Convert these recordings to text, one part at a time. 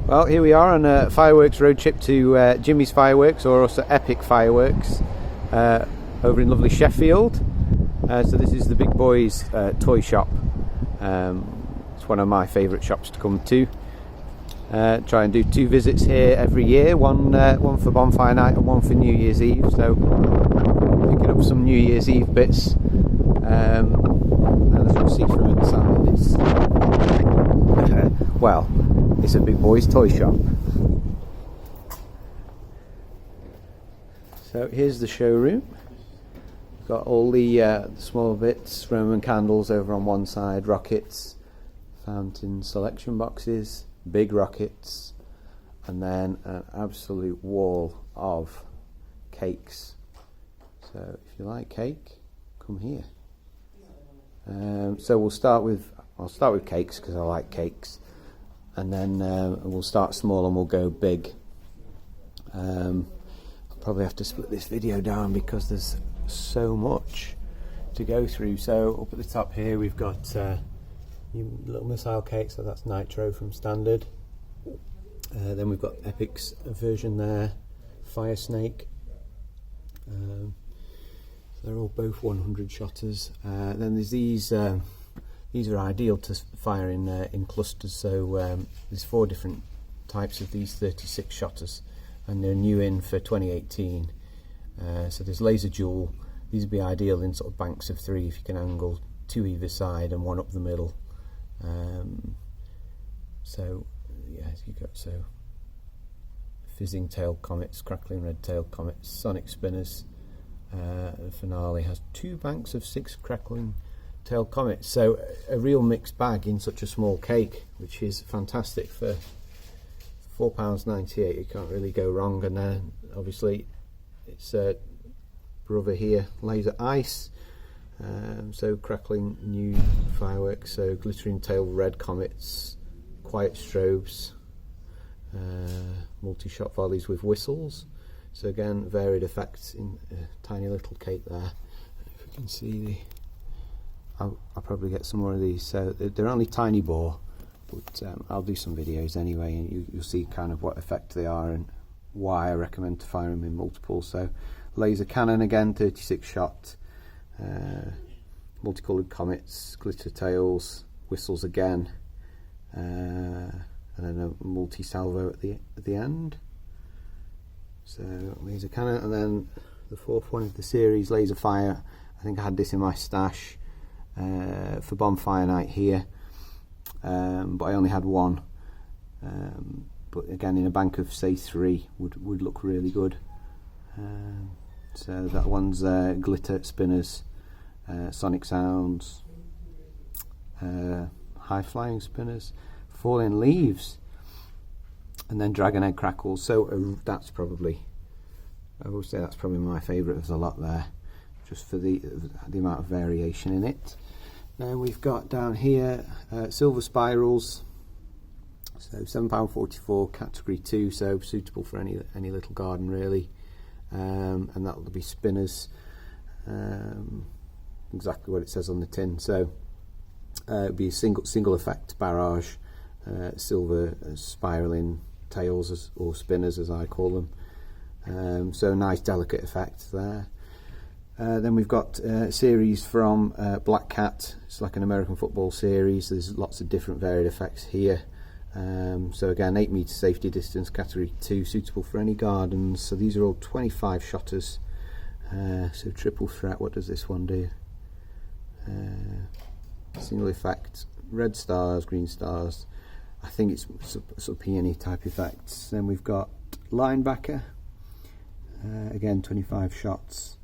Well, here we are on a fireworks road trip to Jimmy's Fireworks, or also Epic Fireworks, over in lovely Sheffield. So this is the big boys toy shop. It's one of my favourite shops to come to. Try and do 2 visits here every year, one for bonfire night and one for New Year's Eve. So picking up some New Year's Eve bits. And as you see from inside, it's well, it's a big boys toy shop. So here's the showroom. Got all the small bits, Roman candles over on one side, rockets, fountain selection boxes, big rockets, and then an absolute wall of cakes. So if you like cake, come here. So I'll start with cakes because I like cakes, and then we'll start small and we'll go big. I'll probably have to split this video down because there's so much to go through. So up at the top here we've got little missile cake, so that's nitro from standard. Then we've got Epic's version there, Fire Snake. They're all both 100 shotters. Then there's these are ideal to fire in clusters. So there's 4 different types of these 36 shotters, and they're new in for 2018. So there's laser dual. These would be ideal in sort of banks of 3 if you can angle 2 either side and 1 up the middle. So yeah, you got fizzing tailed comets, crackling red tailed comets, sonic spinners. The finale has 2 banks of 6 crackling tailed comets. So a real mixed bag in such a small cake, which is fantastic. For £4.98 you can't really go wrong. And then obviously it's brother here, laser ice. So crackling new fireworks, so glittering tailed red comets, quiet strobes, multi-shot volleys with whistles. So again, varied effects in a tiny little cake there. If you can see I'll probably get some more of these. So they're only tiny bore, but I'll do some videos anyway, and you'll see kind of what effect they are and why I recommend to fire them in multiple. So laser cannon again, 36 shot, multicoloured comets, glitter tails, whistles again, and then a multi-salvo at the end. So laser cannon, and then the 4th one of the series, laser fire. I think I had this in my stash for bonfire night here, but I only had 1. But again, in a bank of say 3 would look really good. So that one's glitter spinners, sonic sounds, high flying spinners, falling leaves, and then dragon egg crackles. So that's probably, I will say that's probably my favourite of the lot there, just for the amount of variation in it. Then we've got down here silver spirals, so £7.44, category 2, so suitable for any little garden really. And that will be spinners, exactly what it says on the tin. So it'll be a single effect barrage, silver spiraling tails, or spinners as I call them. So nice delicate effect there. Then we've got a series from Black Cat. It's like an American football series. There's lots of different varied effects here. So again, 8 metre safety distance, category 2, suitable for any gardens. So these are all 25 shotters. So triple threat. What does this one do? Single effect, red stars, green stars. I think it's sort of peony type effects. Then we've got linebacker. Again, 25 shots.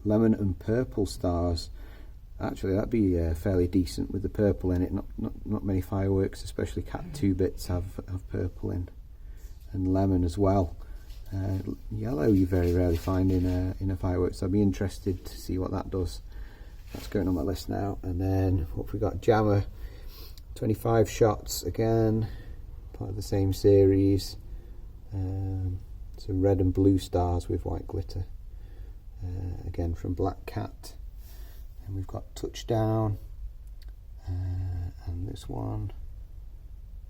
Lemon and purple stars. Actually, that'd be fairly decent with the purple in it. Not many fireworks, especially Cat 2 bits, have purple in, and lemon as well. Yellow you very rarely find in a firework, so I'd be interested to see what that does. That's going on my list now. And then what have we got? Jammer, 25 shots again, part of the same series. Some red and blue stars with white glitter. Again from Black Cat. And we've got touchdown, and this one,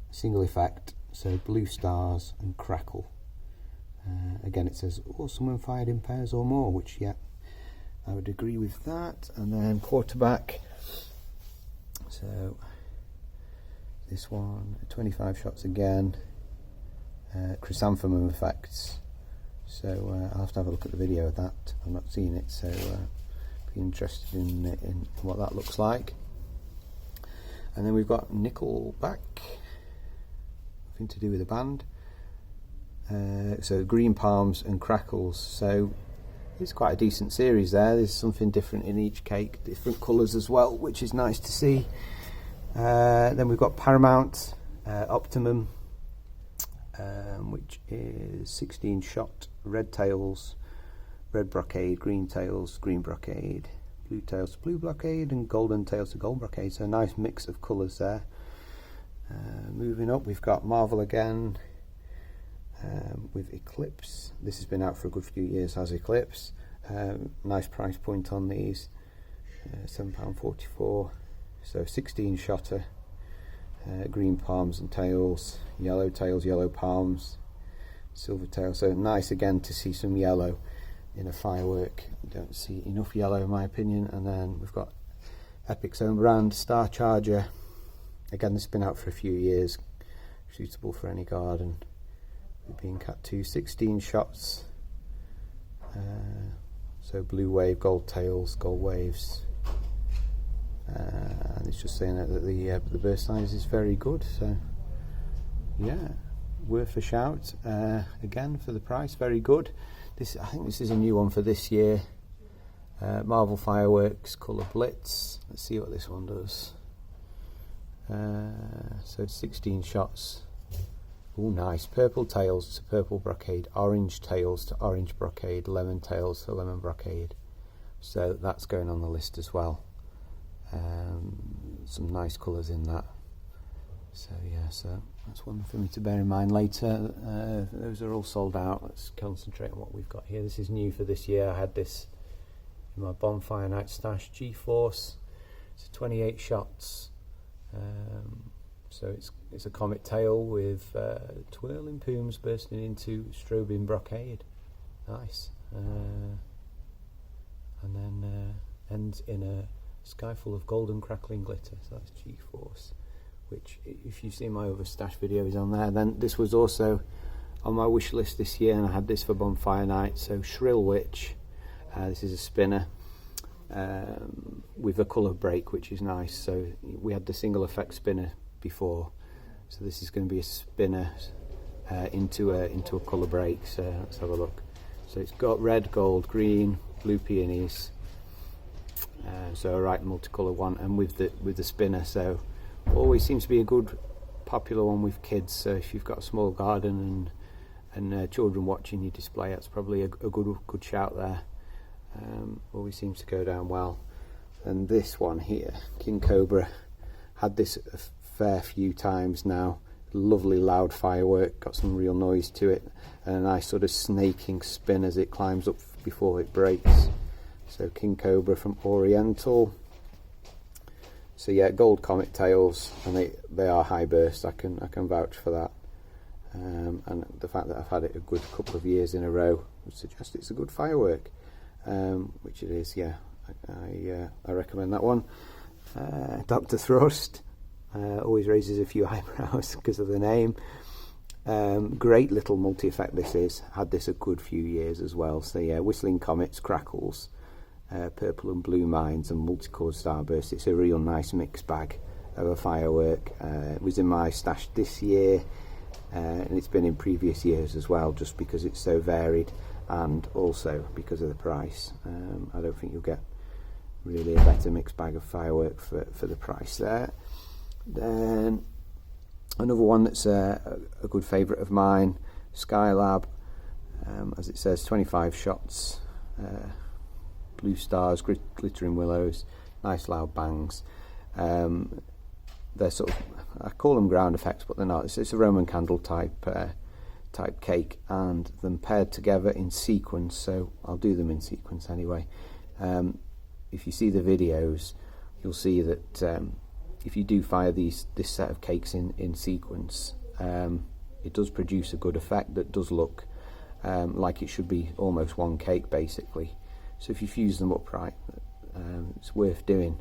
single effect, So blue stars and crackle. Again, it says, oh, someone fired in pairs or more, which, yeah, I would agree with that. And then quarterback. So this one, 25 shots again. Chrysanthemum effects. So I'll have to have a look at the video of that. I've not seen it, so be interested in what that looks like. And then we've got Nickelback, nothing to do with the band. So green palms and crackles. So it's quite a decent series there. There's something different in each cake, different colours as well, which is nice to see. Then we've got Paramount Optimum, which is 16 shot red tails, red brocade, green tails, green brocade, blue tails to blue brocade, and golden tails to gold brocade. So a nice mix of colours there. Moving up, we've got Marvel again with Eclipse. This has been out for a good few years, has Eclipse. Nice price point on these, £7.44. So 16 shotter, green palms and tails, yellow palms, silver tails. So nice again to see some yellow in a firework. You don't see enough yellow in my opinion. And then we've got Epic's own brand, Star Charger. Again, this has been out for a few years, suitable for any garden. Being cut to 16 shots. So blue wave, gold tails, gold waves. And it's just saying that the burst size is very good. So yeah, worth a shout. Again, for the price, very good. I think this is a new one for this year. Marvel Fireworks colour Blitz. Let's see what this one does. So 16 shots. Oh, nice. Purple tails to purple brocade, orange tails to orange brocade, lemon tails to lemon brocade. So that's going on the list as well. Some nice colours in that. So yeah, so that's one for me to bear in mind later. Those are all sold out. Let's concentrate on what we've got here. This is new for this year. I had this in my bonfire night stash, GForce. It's 28 shots. So it's a comet tail with twirling plumes bursting into strobing brocade. Nice. And then ends in a sky full of golden crackling glitter. So that's GForce, which if you've seen my other stash videos on there, then this was also on my wish list this year, and I had this for bonfire night. So Shrill Witch, this is a spinner with a colour break, which is nice. So we had the single effect spinner before, so this is going to be a spinner into a colour break. So let's have a look. So it's got red, gold, green, blue peonies. So a right multicolour one, and with the spinner. So always seems to be a good popular one with kids. So if you've got a small garden and children watching your display, that's probably a good shout there. Always seems to go down well. And this one here, King Cobra, had this a fair few times now. Lovely loud firework, got some real noise to it, and a nice sort of snaking spin as it climbs up before it breaks. So King Cobra from Oriental. So yeah, gold comet tails, and they are high burst. I can vouch for that. And the fact that I've had it a good couple of years in a row would suggest it's a good firework, which it is. Yeah, I recommend that one. Dr. Thrust always raises a few eyebrows because of the name. Great little multi-effect this is. Had this a good few years as well. So yeah, whistling comets, crackles, purple and blue mines, and multicolored starburst. It's a real nice mixed bag of a firework. It was in my stash this year, and it's been in previous years as well, just because it's so varied, and also because of the price. I don't think you'll get really a better mixed bag of firework for the price there. Then another one that's a good favourite of mine, Skylab, as it says, 25 shots, blue stars, glittering willows, nice loud bangs. They're sort of, I call them ground effects, but they're not. It's a Roman candle type cake, and them paired together in sequence. So I'll do them in sequence anyway. If you see the videos, you'll see that if you do fire this set of cakes in sequence, it does produce a good effect that does look like it should be almost one cake basically. So if you fuse them up right, it's worth doing.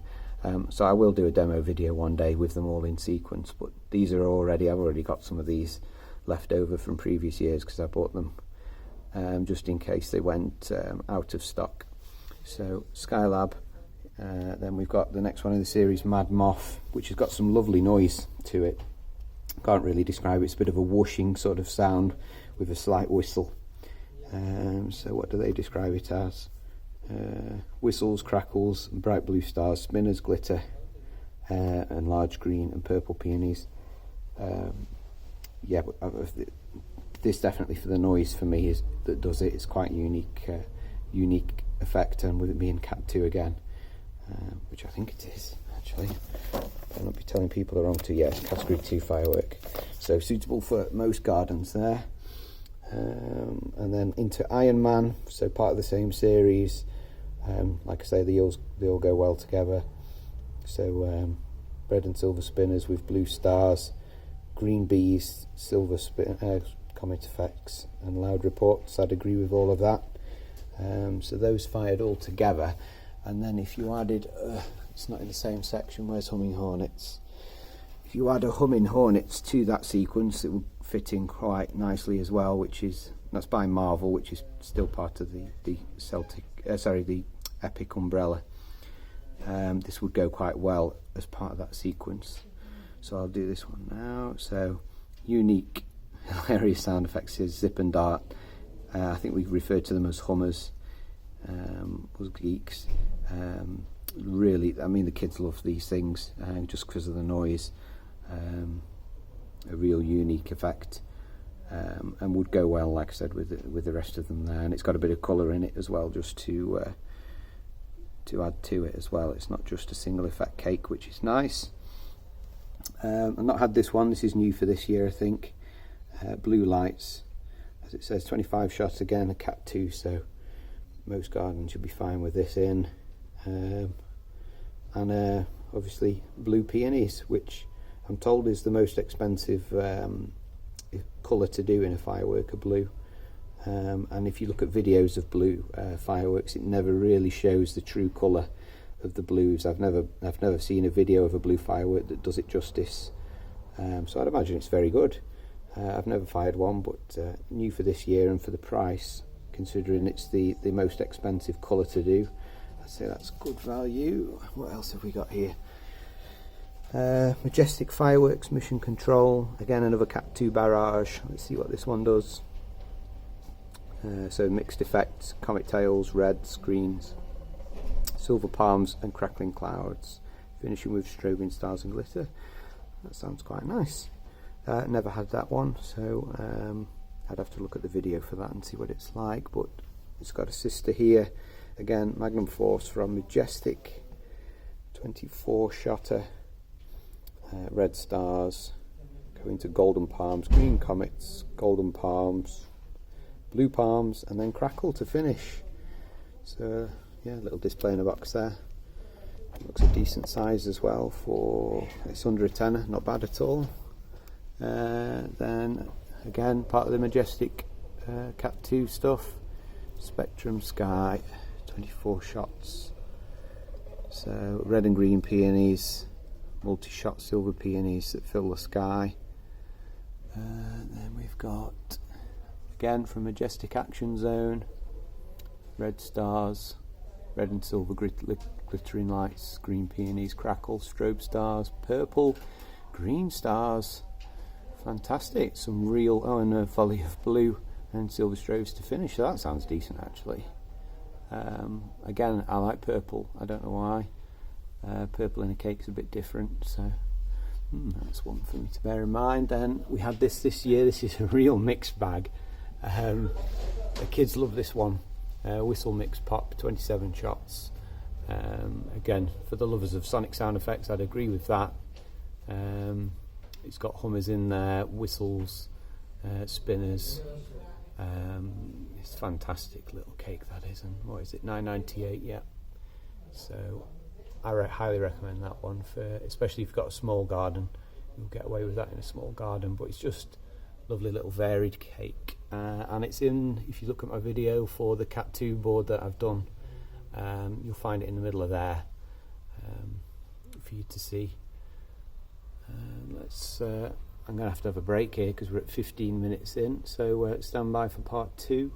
So I will do a demo video one day with them all in sequence, but these are already, I've already got some of these left over from previous years because I bought them just in case they went out of stock. So Skylab, then we've got the next one in the series, Moth, which has got some lovely noise to it. Can't really describe it, it's a bit of a whooshing sort of sound with a slight whistle. So what do they describe it as? Whistles, crackles, bright blue stars, spinners, glitter, and large green and purple peonies. Yeah, but this definitely for the noise for me is that does it. It's quite unique effect, and with it being Cat 2 again, which I think it is actually. I'll not be telling people the wrong two. Yes, category 2 firework. So suitable for most gardens there. And then into Ironman, so part of the same series. Like I say, they all go well together. So red and silver spinners with blue stars, green bees, silver comet effects, and loud reports. I'd agree with all of that. So those fired all together. And then if you added, it's not in the same section, where's humming hornets? If you add a humming hornets to that sequence, it would fit in quite nicely as well, that's by Marvel, which is still part of the Epic umbrella. This would go quite well as part of that sequence. So I'll do this one now. So unique, hilarious sound effects is Zip and Dart. I think we referred to them as hummers, us geeks. Really, I mean, the kids love these things just because of the noise. A real unique effect, and would go well, like I said, with the rest of them there. And it's got a bit of colour in it as well, just to add to it as well. It's not just a single effect cake, which is nice. I've not had this one. This is new for this year, I think. Blue lights, as it says, 25 shots again, a Cat 2. So most gardens should be fine with this in. And obviously blue peonies, which I'm told is the most expensive colour to do in a firework, are blue. And if you look at videos of blue fireworks, it never really shows the true colour of the blues. I've never seen a video of a blue firework that does it justice. So I'd imagine it's very good. I've never fired one, but new for this year and for the price, considering it's the most expensive colour to do, I'd say that's good value. What else have we got here? Majestic fireworks, mission control, again another Cat 2 barrage. Let's see what this one does. So mixed effects, comet tails, reds, greens, silver palms and crackling clouds, finishing with strobing stars and glitter. That sounds quite nice. Never had that one, so I'd have to look at the video for that and see what it's like. But it's got a sister here, again Magnum Force from Majestic, 24 shotter. Red stars, going to golden palms, green comets, golden palms, blue palms, and then crackle to finish. So yeah, little display in a box there. Looks a decent size as well for, it's under a tenner, not bad at all. Then again, part of the Majestic Cat 2 stuff, Spectrum Sky, 24 shots. So red and green peonies, multi-shot silver peonies that fill the sky. Then we've got, again from Majestic Action Zone, red stars, red and silver glittering lights, green peonies, crackle, strobe stars, purple, green stars. Fantastic. Some real, and a volley of blue and silver strobes to finish. So that sounds decent actually. Again, I like purple, I don't know why. Purple in a cake's a bit different, so that's one for me to bear in mind. Then we had this year. This is a real mixed bag. The kids love this one. Whistle mix pop, 27 shots. Again, for the lovers of sonic sound effects, I'd agree with that. It's got hummers in there, whistles, spinners. It's a fantastic little cake, that is. And what is it, $9.98? Yeah. So I highly recommend that one, for especially if you've got a small garden. You'll get away with that in a small garden, but it's just lovely little varied cake, and it's in, if you look at my video for the Cat 2 board that I've done, you'll find it in the middle of there for you to see. I'm going to have a break here because we're at 15 minutes in, so stand by for part 2.